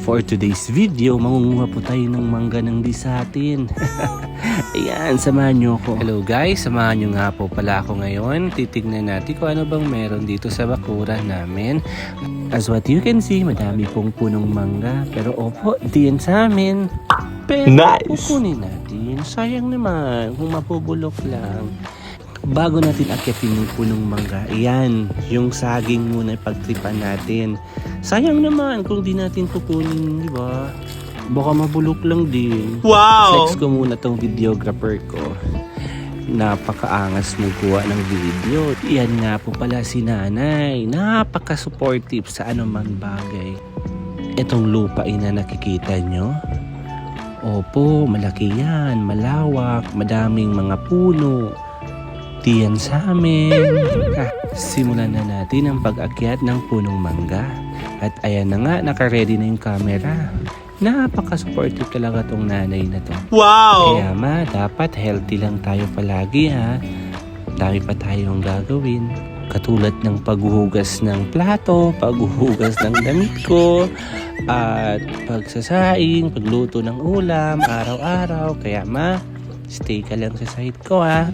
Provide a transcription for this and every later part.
For today's video, mangunguha po tayo ng mangga ng disatin. Ayan, samahan nyo ako. Hello guys, samahan nyo nga po pala ako ngayon. Titignan natin kung ano bang meron dito sa bakuran namin. As what you can see, madami pong punong mangga. Pero opo, di yan sa amin. Pero kukunin natin. Sayang naman kung mapubulok lang. Bago natin akyatin yung punong mangga, ayan, yung saging muna pagtripan natin. Sayang naman kung di natin kukunin, di ba? Baka mabulok lang din. Wow! Flex ko muna tong videographer ko. Napakaangas magkuha ng video. Yan nga po pala si nanay. Napaka-supportive sa anumang bagay. Itong lupain na nakikita nyo, opo, malaki yan, malawak, madaming mga puno. Diyan sa amin. Simulan na natin ang pag-akyat ng punong mangga. At ayan na nga, naka-ready na yung camera. Napaka-supportive talaga tong nanay na to. Wow! Kaya dapat healthy lang tayo palagi ha. Dami pa tayong gagawin. Katulad ng paghuhugas ng plato, paghuhugas ng damit ko, at pagsasaing, pagluto ng ulam, araw-araw. Kaya stay ka lang sa side ko ha.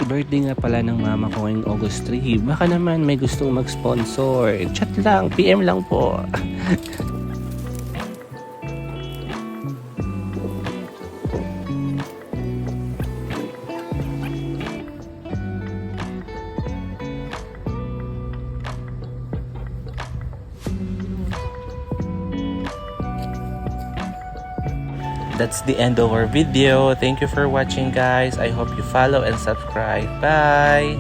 Birthday nga pala ng mama ko ngayong August 3. Baka naman may gustong mag-sponsor. Chat lang, PM lang po. That's the end of our video. Thank you for watching guys. I hope you follow and subscribe. Bye!